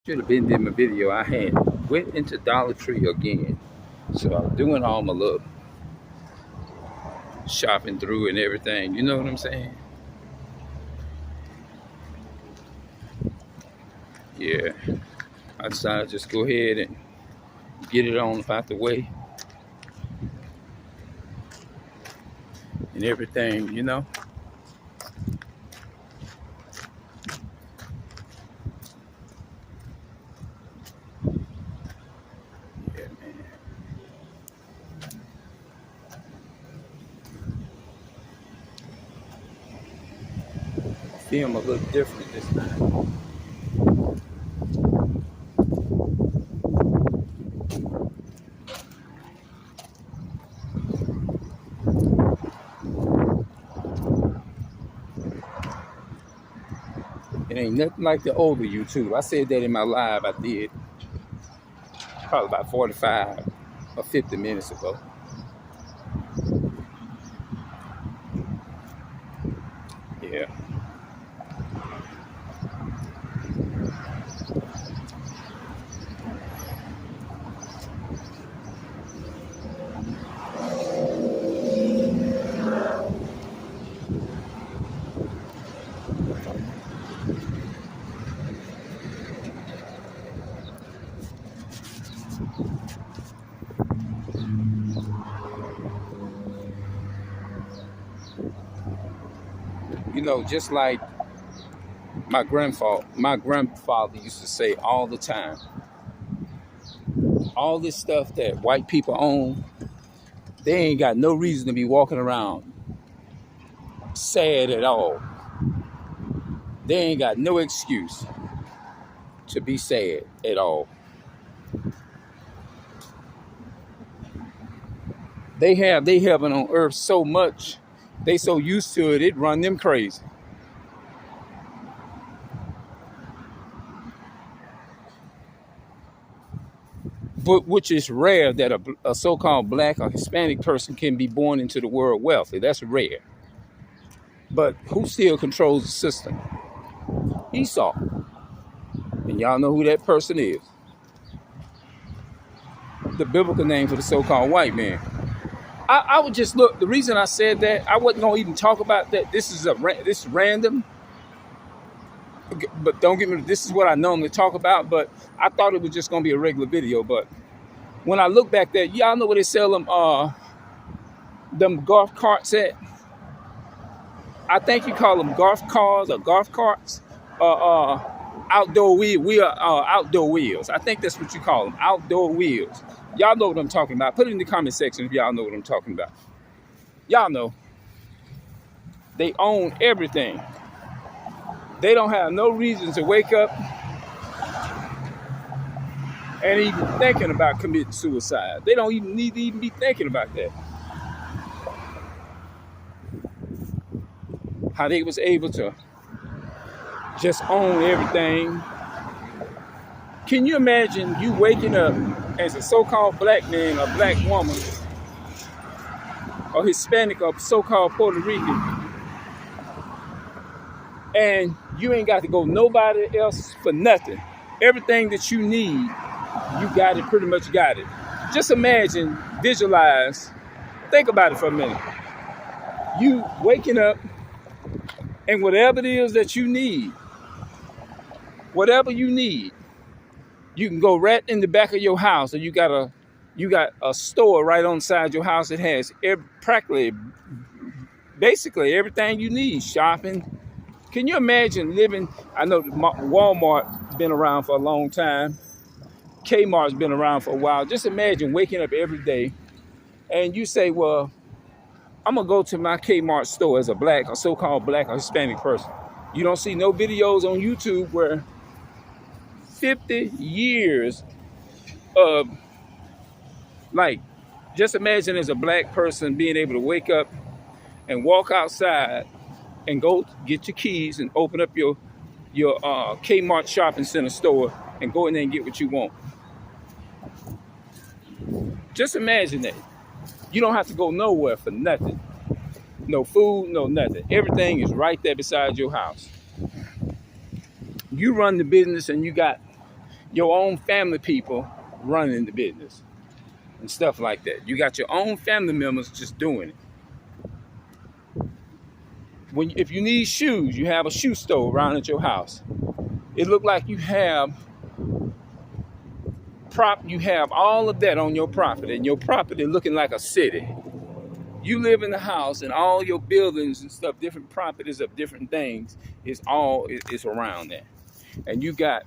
Should have been in my video. I had went into Dollar Tree again. So I'm doing all my little shopping through and everything. You know what I'm saying? Yeah. I decided to just go ahead and get it on out the way and everything, you know? Yeah, man. Film a little different this time. It ain't nothing like the older YouTube. I said that in my live I did probably about 45 or 50 minutes ago. Yeah. You know, just like my grandfather used to say all the time, all this stuff that white people own, they ain't got no reason to be walking around sad at all. They ain't got no excuse to be sad at all. They have they heaven on earth so much, they so used to it, it run them crazy. But which is rare that a so-called black or Hispanic person can be born into the world wealthy. That's rare. But who still controls the system? Esau. And y'all know who that person is. The biblical name for the so-called white man. I would just look. The reason I said that, I wasn't gonna even talk about that. This is random. But don't get me. This is what I normally talk about. But I thought it was just gonna be a regular video. But when I look back there, y'all know where they sell them golf carts at. I think you call them golf cars or golf carts. Outdoor outdoor wheels. I think that's what you call them. Outdoor wheels. Y'all know what I'm talking about. Put it in the comment section if y'all know what I'm talking about. Y'all know. They own everything. They don't have no reason to wake up and even thinking about committing suicide. They don't even need to even be thinking about that. How they was able to just own everything. Can you imagine you waking up as a so-called black man or black woman or Hispanic or so-called Puerto Rican, and you ain't got to go nobody else for nothing. Everything that you need, you got it, pretty much got it. Just imagine, visualize, think about it for a minute. You waking up and whatever it is that you need, whatever you need, you can go right in the back of your house, or you got a store right on the side of your house that has practically, basically everything you need. Shopping. Can you imagine living? I know Walmart's been around for a long time. Kmart's been around for a while. Just imagine waking up every day and you say, well, I'm going to go to my Kmart store as a black or so-called black or Hispanic person. You don't see no videos on YouTube where 50 years of, like, just imagine as a black person being able to wake up and walk outside and go get your keys and open up your Kmart shopping center store and go in there and get what you want. Just imagine that. You don't have to go nowhere for nothing. No food, no nothing. Everything is right there beside your house. You run the business and you got your own family people running the business and stuff like that. You got your own family members just doing it. If you need shoes, you have a shoe store around at your house. It look like you have all of that on your property, and your property looking like a city. You live in the house, and all your buildings and stuff, different properties of different things, is around that. And you got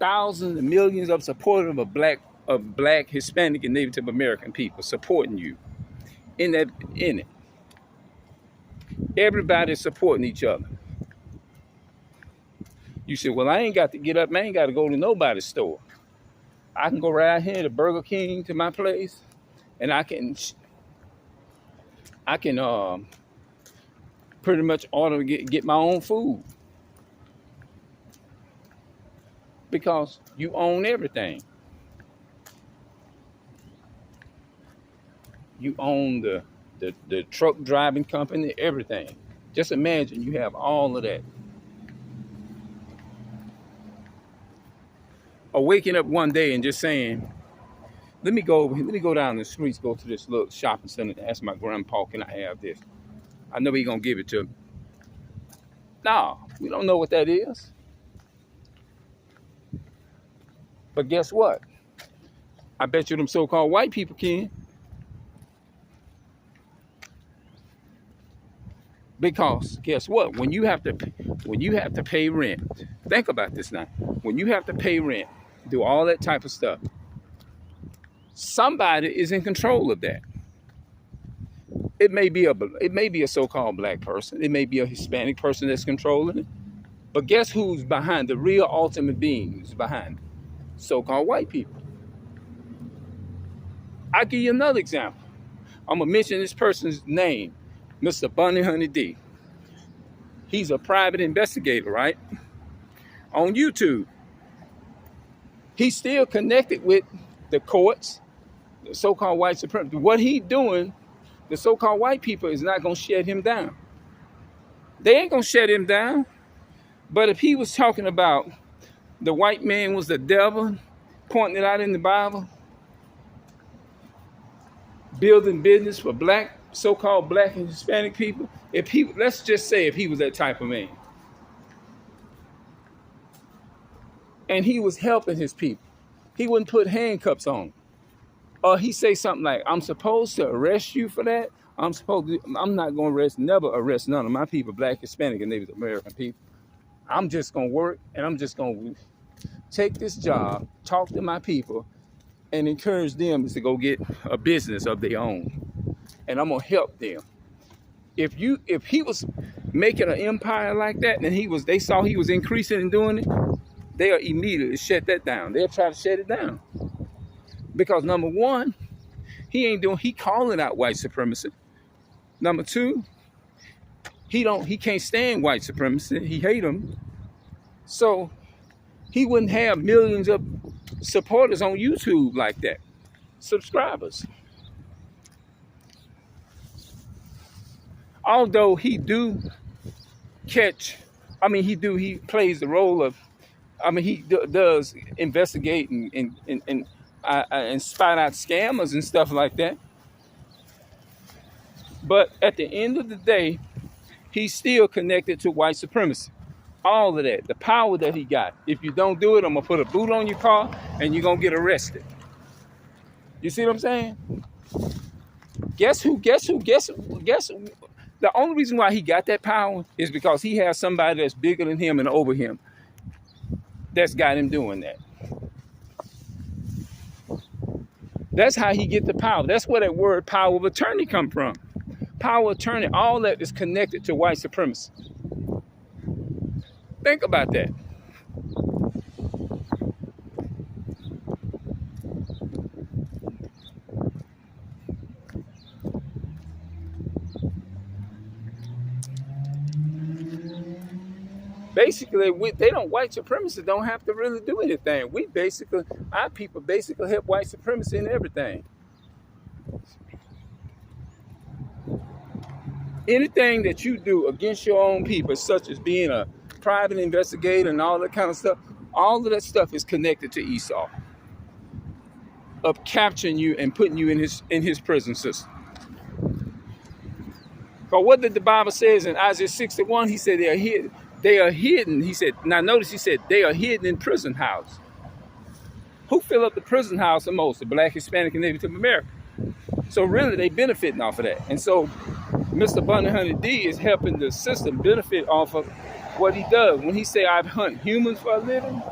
thousands and millions of supporters of black, Hispanic, and Native American people supporting you in it. Everybody's supporting each other. You say, well, I ain't got to get up, I ain't got to go to nobody's store. I can go right here to Burger King, to my place, and I can pretty much order to get my own food, because you own everything. You own the truck driving company, everything. Just imagine you have all of that. Or waking up one day and just saying, let me go down the streets, go to this little shopping center and ask my grandpa, can I have this? I know he's gonna give it to me. No, we don't know what that is. But guess what? I bet you them so-called white people can. Because guess what? When you have to pay rent, think about this now. When you have to pay rent, do all that type of stuff, somebody is in control of that. It may be a so-called black person. It may be a Hispanic person that's controlling it. But guess who's behind the real ultimate being who's behind it? So-called white people. I'll give you another example. I'm gonna mention this person's name, Mr. Bunny Honey D. He's a private investigator, right? On YouTube. He's still connected with the courts, the so-called white supremacy. What he's doing, the so-called white people is not going to shut him down. They ain't going to shut him down. But if he was talking about the white man was the devil, pointing it out in the Bible, building business for black, so-called black and Hispanic people, let's just say if he was that type of man, and he was helping his people, he wouldn't put handcuffs on them. Or he say something like, I'm supposed to arrest you for that? I'm not going to never arrest none of my people, black, Hispanic, and Native American people. I'm just going to work, and I'm just going to take this job, talk to my people, and encourage them to go get a business of their own. And I'm going to help them. If he was making an empire like that, and they saw he was increasing and doing it, they'll immediately shut that down. They'll try to shut it down. Because number one, he calling out white supremacy. Number two, he can't stand white supremacy. He hate them. So he wouldn't have millions of supporters on YouTube like that. Subscribers. Although he plays the role of, he does investigate and spot out scammers and stuff like that. But at the end of the day, he's still connected to white supremacy. All of that, the power that he got. If you don't do it, I'm gonna put a boot on your car and you're gonna get arrested. You see what I'm saying? Guess who? The only reason why he got that power is because he has somebody that's bigger than him and over him that's got him doing that. That's how he get the power. That's where that word power of attorney come from. Power of attorney, all that is connected to white supremacy. Think about that. Basically, white supremacists don't have to really do anything. Our people basically help white supremacy in everything. Anything that you do against your own people, such as being private investigator and all that kind of stuff, all of that stuff is connected to Esau, of capturing you and putting you in his prison system. But what did the Bible says in Isaiah 61? He said they are hidden. They are hidden. He said, now notice he said they are hidden in prison house. Who fill up the prison house the most? The Black, Hispanic, and Native American. So really they benefiting off of that. And so Mr. Bunny Hunter D is helping the system benefit off of what he does. When he say I hunt humans for a living,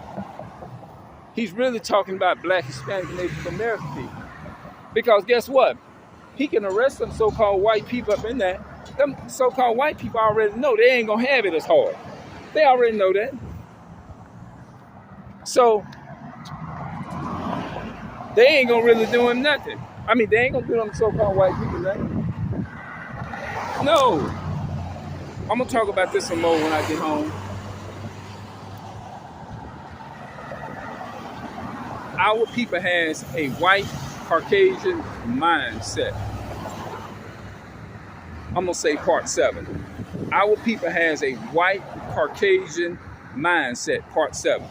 he's really talking about Black, Hispanic, and Native American people. Because guess what? He can arrest some so-called white people up in there. Them so-called white people already know they ain't gonna have it as hard. They already know that. So they ain't gonna really do him nothing. I mean, they ain't gonna do them so-called white people nothing. No. I'm gonna talk about this some more when I get home. Our people has a white Caucasian mindset. I'm gonna say part 7. Our people has a white Caucasian mindset, part 7.